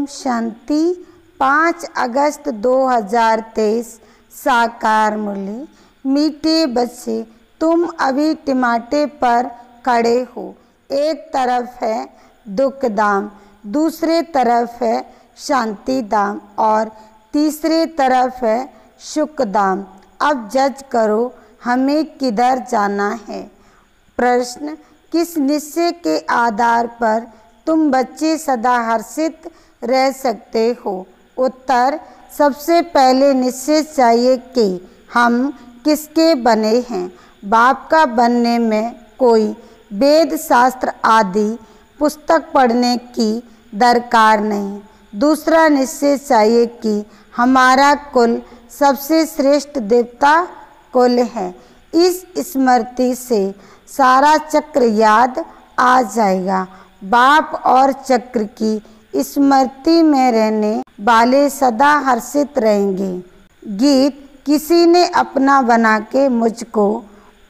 शांति। 5 अगस्त 2023 साकार मूल्य। मीठे बच्चे, तुम अभी टिमाटे पर खड़े हो। एक तरफ है दुख धाम, दूसरे तरफ है शांति धाम और तीसरे तरफ है सुख धाम। अब जज करो हमें किधर जाना है। प्रश्न, किस निश्चय के आधार पर तुम बच्चे सदा हर्षित रह सकते हो। उत्तर, सबसे पहले निश्चय चाहिए कि हम किसके बने हैं। बाप का बनने में कोई वेद शास्त्र आदि पुस्तक पढ़ने की दरकार नहीं। दूसरा निश्चय चाहिए कि हमारा कुल सबसे श्रेष्ठ देवता कुल है। इस स्मृति से सारा चक्र याद आ जाएगा। बाप और चक्र की स्मृति में रहने वाले सदा हर्षित रहेंगे। गीत, किसी ने अपना बना के मुझको।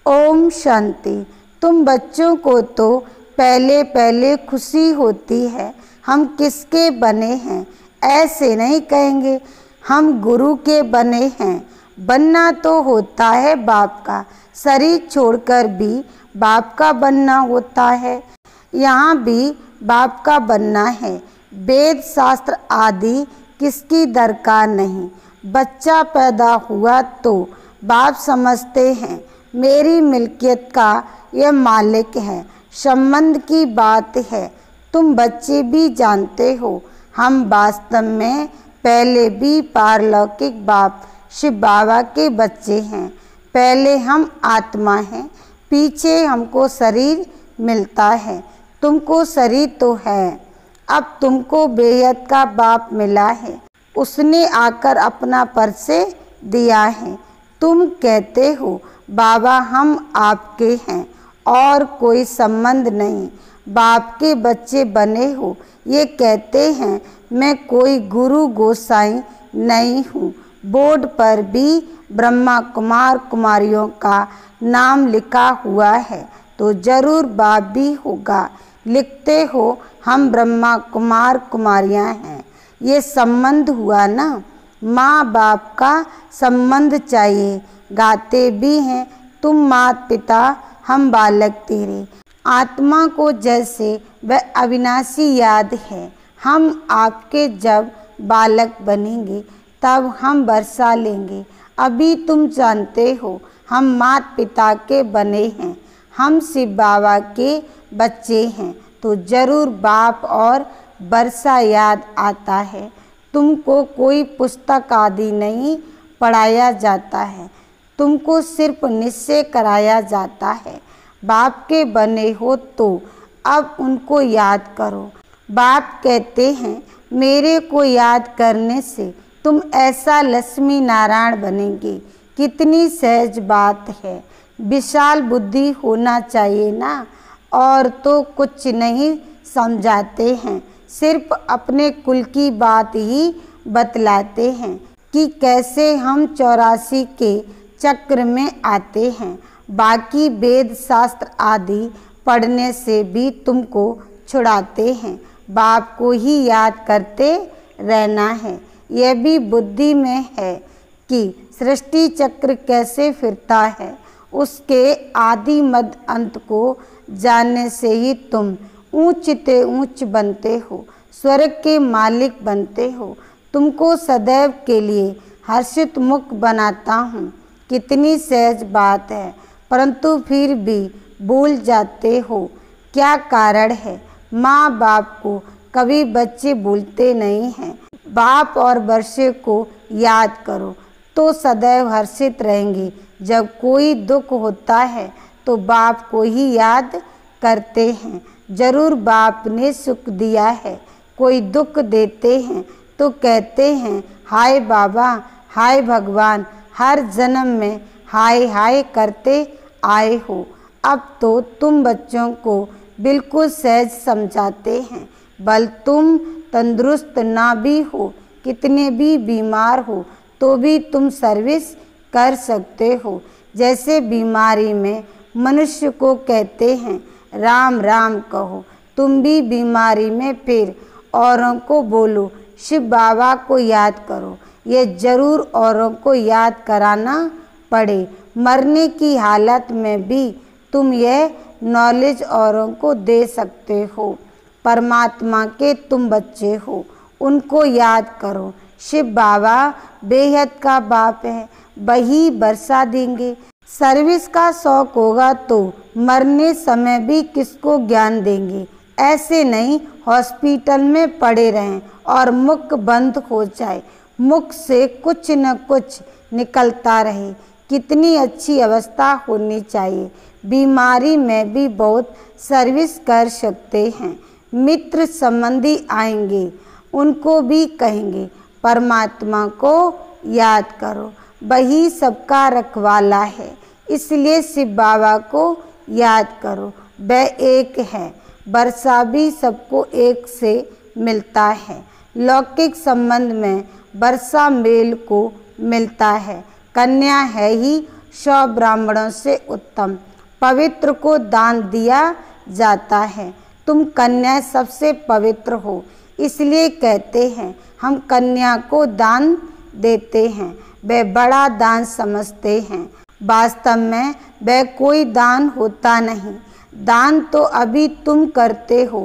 ओम शांति। तुम बच्चों को तो पहले पहले खुशी होती है हम किसके बने हैं। ऐसे नहीं कहेंगे हम गुरु के बने हैं। बनना तो होता है बाप का, शरीर छोड़कर भी बाप का बनना होता है। यहाँ भी बाप का बनना है। वेद शास्त्र आदि किसकी दरकार नहीं। बच्चा पैदा हुआ तो बाप समझते हैं मेरी मिल्कियत का यह मालिक है। संबंध की बात है। तुम बच्चे भी जानते हो हम वास्तव में पहले भी पारलौकिक बाप शिव बाबा के बच्चे हैं। पहले हम आत्मा हैं, पीछे हमको शरीर मिलता है। तुमको शरीर तो है, अब तुमको बेहद का बाप मिला है। उसने आकर अपना परिचय दिया है। तुम कहते हो बाबा हम आपके हैं और कोई संबंध नहीं। बाप के बच्चे बने हो ये कहते हैं मैं कोई गुरु गोसाई नहीं हूँ। बोर्ड पर भी ब्रह्मा कुमार कुमारियों का नाम लिखा हुआ है तो जरूर बाप भी होगा। लिखते हो हम ब्रह्मा कुमार कुमारियाँ हैं। ये संबंध हुआ ना, माँ बाप का संबंध चाहिए। गाते भी हैं तुम माता पिता हम बालक तेरे। आत्मा को जैसे वह अविनाशी याद है। हम आपके जब बालक बनेंगे तब हम बरसा लेंगे। अभी तुम जानते हो हम माता पिता के बने हैं। हम शिव बाबा के बच्चे हैं तो जरूर बाप और बरसा याद आता है। तुमको कोई पुस्तक आदि नहीं पढ़ाया जाता है। तुमको सिर्फ निश्चय कराया जाता है। बाप के बने हो तो अब उनको याद करो। बाप कहते हैं मेरे को याद करने से तुम ऐसा लक्ष्मी नारायण बनेंगे। कितनी सहज बात है। विशाल बुद्धि होना चाहिए ना। और तो कुछ नहीं समझाते हैं, सिर्फ अपने कुल की बात ही बतलाते हैं कि कैसे हम 84 के चक्र में आते हैं। बाकी वेद शास्त्र आदि पढ़ने से भी तुमको छुड़ाते हैं। बाप को ही याद करते रहना है। यह भी बुद्धि में है कि सृष्टि चक्र कैसे फिरता है। उसके आदि मध्य अंत को जानने से ही तुम ऊंच ते ऊंच बनते हो, स्वर्ग के मालिक बनते हो। तुमको सदैव के लिए हर्षित मुख बनाता हूँ। कितनी सहज बात है, परंतु फिर भी भूल जाते हो। क्या कारण है। माँ बाप को कभी बच्चे भूलते नहीं हैं। बाप और बच्चे को याद करो तो सदैव हर्षित रहेंगे। जब कोई दुख होता है तो बाप को ही याद करते हैं। जरूर बाप ने सुख दिया है। कोई दुख देते हैं तो कहते हैं हाय बाबा, हाय भगवान। हर जन्म में हाय हाय करते आए हो। अब तो तुम बच्चों को बिल्कुल सहज समझाते हैं। बल तुम तंदुरुस्त ना भी हो, कितने भी बीमार हो तो भी तुम सर्विस कर सकते हो। जैसे बीमारी में मनुष्य को कहते हैं राम राम कहो, तुम भी बीमारी में फिर औरों को बोलो शिव बाबा को याद करो। यह जरूर औरों को याद कराना पड़े। मरने की हालत में भी तुम यह नॉलेज औरों को दे सकते हो। परमात्मा के तुम बच्चे हो, उनको याद करो। शिव बाबा बेहद का बाप है, वही बरसा देंगे। सर्विस का शौक होगा तो मरने समय भी किसको ज्ञान देंगे। ऐसे नहीं हॉस्पिटल में पड़े रहें और मुख बंद हो जाए, मुख से कुछ न कुछ निकलता रहे। कितनी अच्छी अवस्था होनी चाहिए। बीमारी में भी बहुत सर्विस कर सकते हैं। मित्र संबंधी आएंगे, उनको भी कहेंगे परमात्मा को याद करो, वही सबका रखवाला है। इसलिए शिव बाबा को याद करो, वह एक है। वर्षा भी सबको एक से मिलता है। लौकिक संबंध में वर्षा मेल को मिलता है। कन्या है ही 100 ब्राह्मणों से उत्तम। पवित्र को दान दिया जाता है। तुम कन्या सबसे पवित्र हो, इसलिए कहते हैं हम कन्या को दान देते हैं। वे बड़ा दान समझते हैं। वास्तव में वह कोई दान होता नहीं। दान तो अभी तुम करते हो।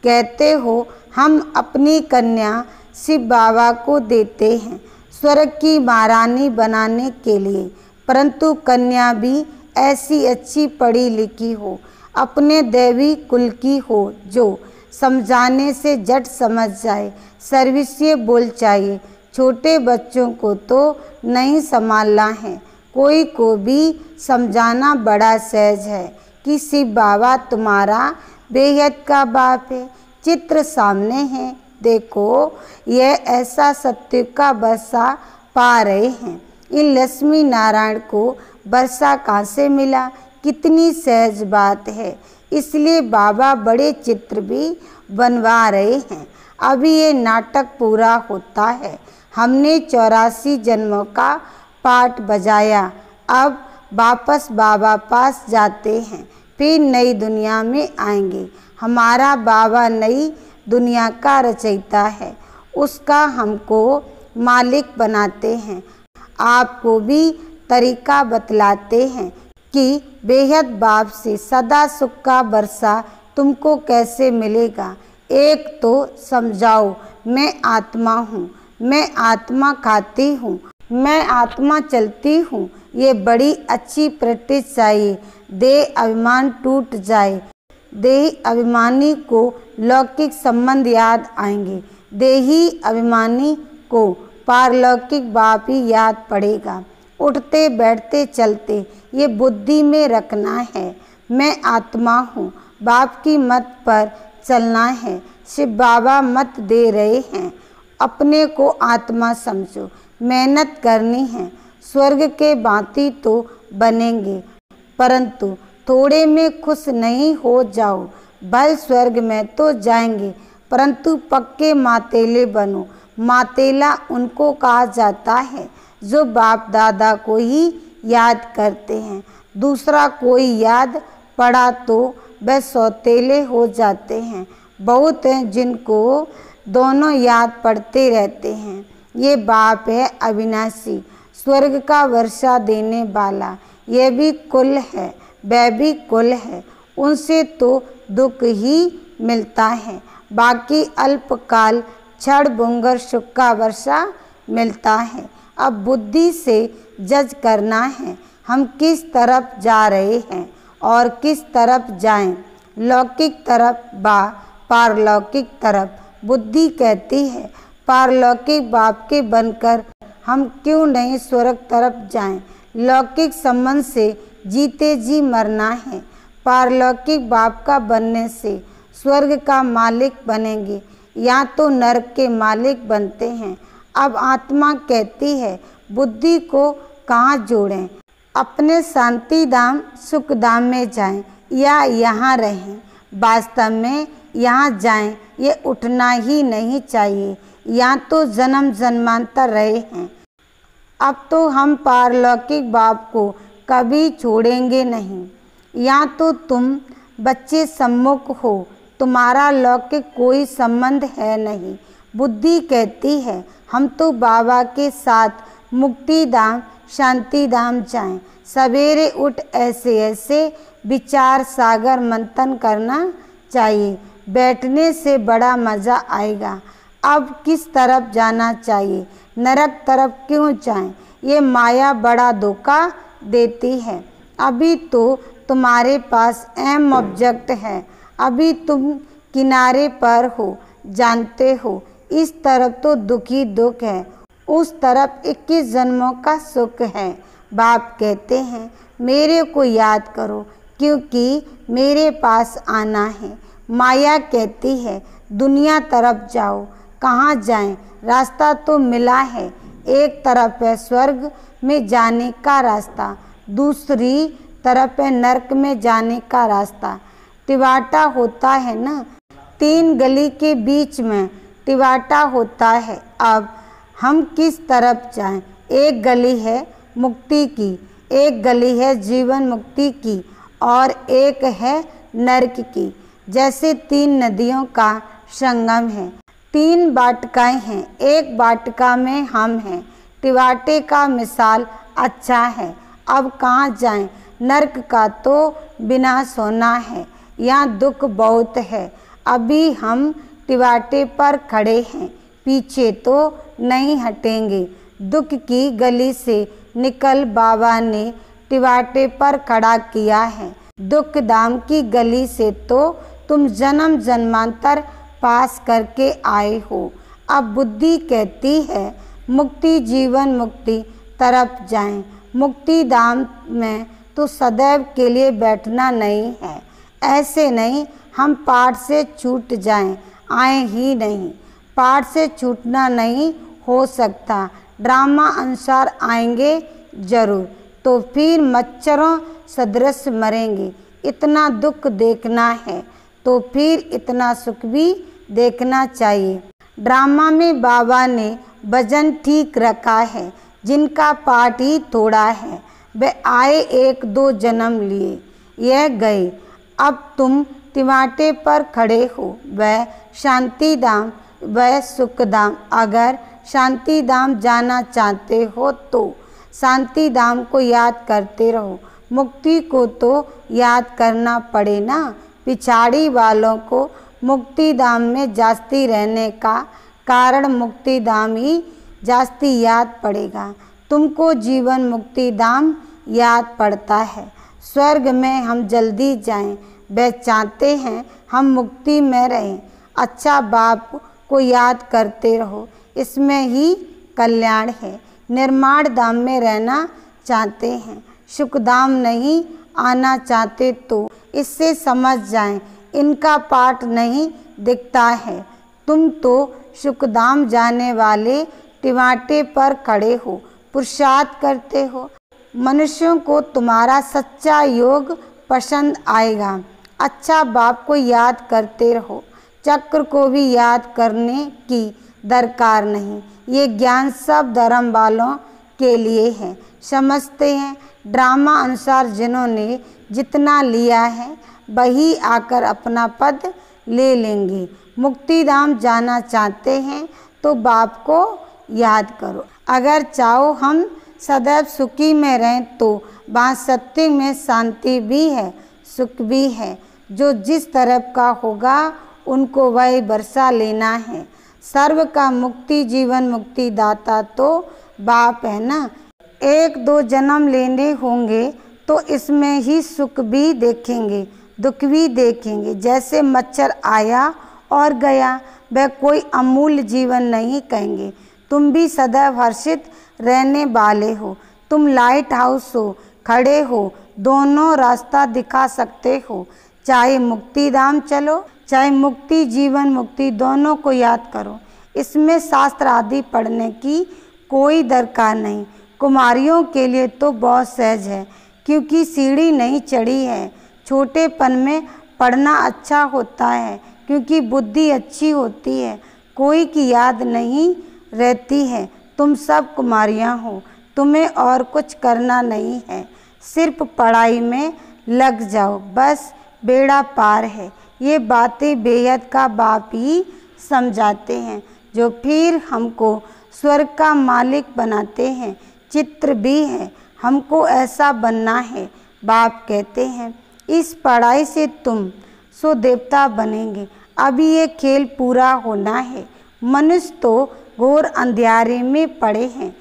कहते हो हम अपनी कन्या शिव बाबा को देते हैं स्वर्ग की महारानी बनाने के लिए। परंतु कन्या भी ऐसी अच्छी पढ़ी लिखी हो, अपने दैवी कुल की हो, जो समझाने से झट समझ जाए। सर्विसिये बोल चाहिए। छोटे बच्चों को तो नहीं संभालना है, कोई को भी समझाना बड़ा सहज है कि शिव बाबा तुम्हारा बेहद का बाप है। चित्र सामने है, देखो यह ऐसा सत्य का वर्षा पा रहे हैं। इन लक्ष्मी नारायण को वर्षा कहाँ से मिला, कितनी सहज बात है। इसलिए बाबा बड़े चित्र भी बनवा रहे हैं। अभी ये नाटक पूरा होता है। हमने 84 जन्मों का पाठ बजाया, अब वापस बाबा पास जाते हैं, फिर नई दुनिया में आएंगे। हमारा बाबा नई दुनिया का रचयिता है, उसका हमको मालिक बनाते हैं। आपको भी तरीका बतलाते हैं कि बेहद बाप से सदा सुख का वर्षा तुमको कैसे मिलेगा। एक तो समझाओ, मैं आत्मा हूँ, मैं आत्मा खाती हूँ, मैं आत्मा चलती हूँ। ये बड़ी अच्छी प्रैक्टिस चाहिए। देह अभिमान टूट जाए। देही अभिमानी को लौकिक संबंध याद आएंगे। देही अभिमानी को पारलौकिक बाप ही याद पड़ेगा। उठते बैठते चलते ये बुद्धि में रखना है, मैं आत्मा हूँ। बाप की मत पर चलना है। शिव बाबा मत दे रहे हैं, अपने को आत्मा समझो। मेहनत करनी है। स्वर्ग के भांति तो बनेंगे, परंतु थोड़े में खुश नहीं हो जाओ। भल स्वर्ग में तो जाएंगे, परंतु पक्के मातेले बनो। मातेला उनको कहा जाता है जो बाप दादा को ही याद करते हैं। दूसरा कोई याद पड़ा तो वह सौतेले हो जाते हैं। बहुत हैं जिनको दोनों याद पड़ते रहते हैं। ये बाप है अविनाशी, स्वर्ग का वर्षा देने वाला। यह भी कुल है, वह भी कुल है। उनसे तो दुख ही मिलता है, बाकी अल्पकाल क्षण भंगुर सुख का वर्षा मिलता है। अब बुद्धि से जज करना है, हम किस तरफ जा रहे हैं और किस तरफ जाएं। लौकिक तरफ बा पारलौकिक तरफ। बुद्धि कहती है पारलौकिक बाप के बनकर हम क्यों नहीं स्वर्ग तरफ जाएं। लौकिक संबंध से जीते जी मरना है। पारलौकिक बाप का बनने से स्वर्ग का मालिक बनेंगे, या तो नरक के मालिक बनते हैं। अब आत्मा कहती है बुद्धि को कहाँ जोड़ें, अपने शांति धाम सुख धाम में जाएं या यहाँ रहें। वास्तव में यहाँ जाएं, ये उठना ही नहीं चाहिए। यहाँ तो जन्म जन्मांतर रहे हैं। अब तो हम पारलौकिक बाप को कभी छोड़ेंगे नहीं। यहाँ तो तुम बच्चे सम्मुख हो, तुम्हारा लौकिक कोई संबंध है नहीं। बुद्धि कहती है हम तो बाबा के साथ मुक्ति धाम शांति धाम जाएं। सवेरे उठ ऐसे ऐसे विचार सागर मंथन करना चाहिए, बैठने से बड़ा मज़ा आएगा। अब किस तरफ जाना चाहिए, नरक तरफ क्यों जाएं? ये माया बड़ा धोखा देती है। अभी तो तुम्हारे पास एम ऑब्जेक्ट है, अभी तुम किनारे पर हो, जानते हो। इस तरफ तो दुखी दुख है, उस तरफ 21 जन्मों का सुख है। बाप कहते हैं मेरे को याद करो क्योंकि मेरे पास आना है। माया कहती है दुनिया तरफ जाओ, कहाँ जाएं? रास्ता तो मिला है, एक तरफ है स्वर्ग में जाने का रास्ता, दूसरी तरफ है नरक में जाने का रास्ता। टिवाटा होता है ना, 3 गली के बीच में टिवाटा होता है। अब हम किस तरफ जाएं? एक गली है मुक्ति की, एक गली है जीवन मुक्ति की और एक है नरक की। जैसे 3 नदियों का संगम है, 3 वाटिकाएं हैं, एक वाटिका में हम हैं। टिवाटे का मिसाल अच्छा है। अब कहाँ जाएं? नरक का तो विनाश होना है, यहाँ दुख बहुत है। अभी हम टिवाटे पर खड़े हैं, पीछे तो नहीं हटेंगे। दुख की गली से निकल बाबा ने टिवाटे पर खड़ा किया है। दुख धाम की गली से तो तुम जन्म जन्मांतर पास करके आए हो। अब बुद्धि कहती है मुक्ति जीवन मुक्ति तरफ जाएं। मुक्ति धाम में तो सदैव के लिए बैठना नहीं है। ऐसे नहीं हम पाठ से छूट जाएं, आए ही नहीं। पाठ से छूटना नहीं हो सकता, ड्रामा अनुसार आएंगे जरूर, तो फिर मच्छरों सदृश मरेंगे। इतना दुख देखना है तो फिर इतना सुख भी देखना चाहिए। ड्रामा में बाबा ने वजन ठीक रखा है। जिनका पाठ ही थोड़ा है वे आए 1-2 जन्म लिए, यह गए। अब तुम टिवाटे पर खड़े हो, वह शांति धाम वह सुख धाम। अगर शांति धाम जाना चाहते हो तो शांति धाम को याद करते रहो। मुक्ति को तो याद करना पड़े ना। पिछाड़ी वालों को मुक्ति धाम में जास्ती रहने का कारण मुक्ति धाम ही जास्ती याद पड़ेगा। तुमको जीवन मुक्ति धाम याद पड़ता है। स्वर्ग में हम जल्दी जाएं, वे चाहते हैं हम मुक्ति में रहें। अच्छा बाप को याद करते रहो, इसमें ही कल्याण है। निर्माण धाम में रहना चाहते हैं, सुखधाम नहीं आना चाहते तो इससे समझ जाएं इनका पाठ नहीं दिखता है। तुम तो सुखधाम जाने वाले टिवाटे पर खड़े हो, पुरुषार्थ करते हो। मनुष्यों को तुम्हारा सच्चा योग पसंद आएगा। अच्छा बाप को याद करते रहो, चक्र को भी याद करने की दरकार नहीं। ये ज्ञान सब धर्म वालों के लिए है। समझते हैं ड्रामा अनुसार जिन्होंने जितना लिया है वही आकर अपना पद ले लेंगे। मुक्ति धाम जाना चाहते हैं तो बाप को याद करो। अगर चाहो हम सदैव सुखी में रहें तो वहाँ सत्य में शांति भी है, सुख भी है। जो जिस तरफ का होगा उनको वही बरसा लेना है। सर्व का मुक्ति जीवन मुक्ति दाता तो बाप है ना। 1-2 जन्म लेने होंगे तो इसमें ही सुख भी देखेंगे, दुख भी देखेंगे। जैसे मच्छर आया और गया, वह कोई अमूल्य जीवन नहीं कहेंगे। तुम भी सदैव हर्षित रहने वाले हो। तुम लाइट हाउस हो, खड़े हो, दोनों रास्ता दिखा सकते हो। चाहे मुक्ति धाम चलो, चाहे मुक्ति जीवन मुक्ति, दोनों को याद करो। इसमें शास्त्र आदि पढ़ने की कोई दरकार नहीं। कुमारियों के लिए तो बहुत सहज है क्योंकि सीढ़ी नहीं चढ़ी है। छोटेपन में पढ़ना अच्छा होता है क्योंकि बुद्धि अच्छी होती है, कोई की याद नहीं रहती है। तुम सब कुमारियाँ हो, तुम्हें और कुछ करना नहीं है, सिर्फ पढ़ाई में लग जाओ, बस बेड़ा पार है। ये बातें बेहद का बाप ही समझाते हैं। जो फिर हमको स्वर्ग का मालिक बनाते हैं। चित्र भी है, हमको ऐसा बनना है। बाप कहते हैं इस पढ़ाई से तुम सो देवता बनेंगे। अभी ये खेल पूरा होना है। मनुष्य तो घोर अंधियारे में पड़े हैं,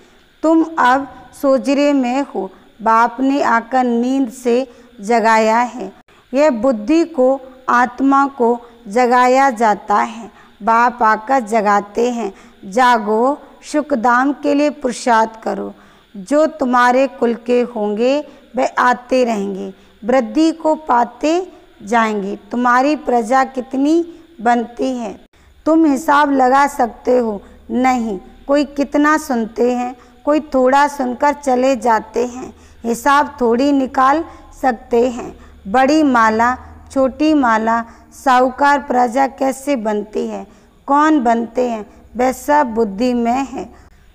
तुम अब सोजरे में हो। बाप ने आकर नींद से जगाया है। यह बुद्धि को, आत्मा को जगाया जाता है। बाप आकर जगाते हैं। जागो, सुखधाम के लिए पुरुषार्थ करो। जो तुम्हारे कुल के होंगे वे आते रहेंगे, वृद्धि को पाते जाएंगे। तुम्हारी प्रजा कितनी बनती है तुम हिसाब लगा सकते हो? नहीं। कोई कितना सुनते हैं, कोई थोड़ा सुनकर चले जाते हैं। हिसाब थोड़ी निकाल सकते हैं। बड़ी माला, छोटी माला, साहूकार प्रजा कैसे बनती है, कौन बनते हैं, वह सब बुद्धि में है।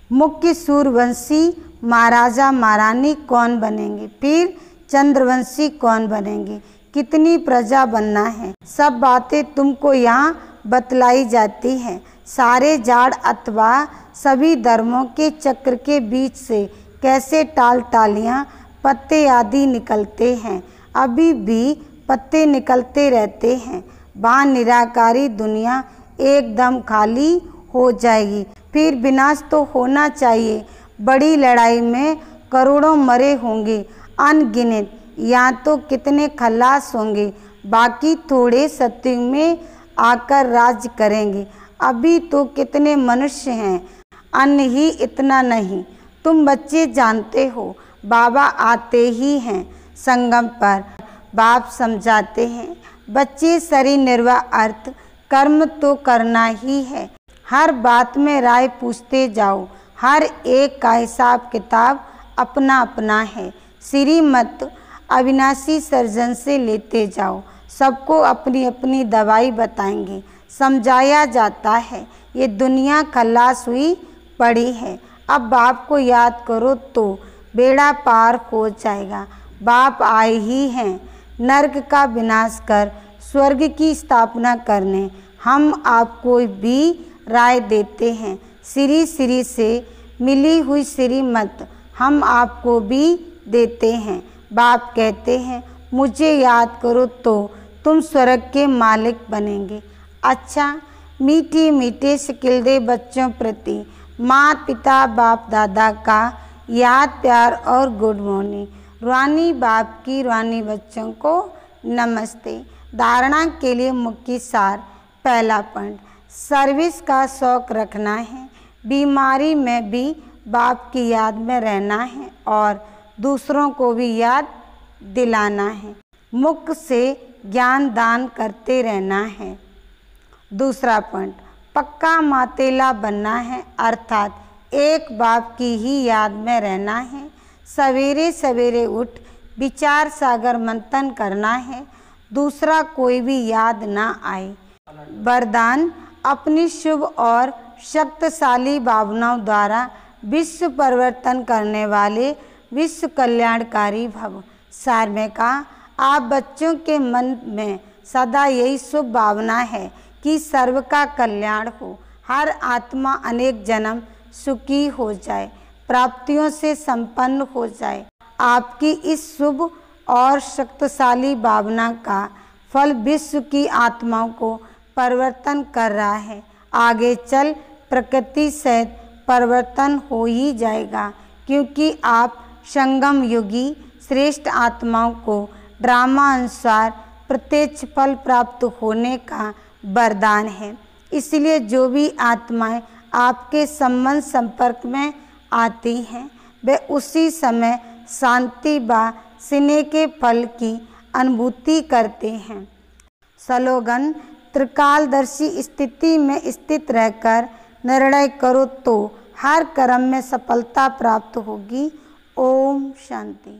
मुख्य सूर्यवंशी महाराजा महारानी कौन बनेंगे, फिर चंद्रवंशी कौन बनेंगे, कितनी प्रजा बनना है, सब बातें तुमको यहाँ बतलाई जाती हैं। सारे जाड़ अथवा सभी धर्मों के चक्र के बीच से कैसे टाल टालियाँ, पत्ते आदि निकलते हैं। अभी भी पत्ते निकलते रहते हैं। वहाँ निराकारी दुनिया एकदम खाली हो जाएगी। फिर विनाश तो होना चाहिए। बड़ी लड़ाई में करोड़ों मरे होंगे, अनगिनत। यहाँ तो कितने खलास होंगे, बाकी थोड़े सत्युग में आकर राज्य करेंगे। अभी तो कितने मनुष्य हैं, अन्न ही इतना नहीं। तुम बच्चे जानते हो, बाबा आते ही हैं संगम पर। बाप समझाते हैं बच्चे, शरीर निर्वाह अर्थ कर्म तो करना ही है। हर बात में राय पूछते जाओ। हर एक का हिसाब किताब अपना अपना है। श्रीमत अविनाशी सर्जन से लेते जाओ। सबको अपनी अपनी दवाई बताएंगे। समझाया जाता है ये दुनिया खलास हुई पड़ी है। अब बाप को याद करो तो बेड़ा पार हो जाएगा। बाप आए ही हैं नर्क का विनाश कर स्वर्ग की स्थापना करने। हम आपको भी राय देते हैं। श्री श्री से मिली हुई श्रीमत हम आपको भी देते हैं। बाप कहते हैं मुझे याद करो तो तुम स्वर्ग के मालिक बनेंगे। अच्छा, मीठे मीठे सिकिलदे बच्चों प्रति माता पिता बाप दादा का याद प्यार और गुड मॉर्निंग। रूहानी बाप की रूहानी बच्चों को नमस्ते। धारणा के लिए मुख्य सार। पहला पॉइंट, सर्विस का शौक रखना है। बीमारी में भी बाप की याद में रहना है और दूसरों को भी याद दिलाना है। मुख से ज्ञान दान करते रहना है। दूसरा पॉइंट, पक्का मातेला बनना है, अर्थात एक बाप की ही याद में रहना है। सवेरे सवेरे उठ विचार सागर मंथन करना है, दूसरा कोई भी याद ना आए। वरदान, अपनी शुभ और शक्तिशाली भावनाओं द्वारा विश्व परिवर्तन करने वाले विश्व कल्याणकारी भव। सार में कहा, आप बच्चों के मन में सदा यही शुभ भावना है कि सर्व का कल्याण हो, हर आत्मा अनेक जन्म सुखी हो जाए, प्राप्तियों से संपन्न हो जाए। आपकी इस शुभ और शक्तिशाली भावना का फल विश्व की आत्माओं को परिवर्तन कर रहा है। आगे चल प्रकृति सहित परिवर्तन हो ही जाएगा, क्योंकि आप संगम युगी श्रेष्ठ आत्माओं को ड्रामा अनुसार प्रत्यक्ष फल प्राप्त होने का वरदान है। इसलिए जो भी आत्माएं आपके संबंध संपर्क में आती हैं, वे उसी समय शांति व स्नेह के फल की अनुभूति करते हैं। स्लोगन, त्रिकालदर्शी स्थिति में स्थित रहकर निर्णय करो तो हर कर्म में सफलता प्राप्त होगी। ओम शांति।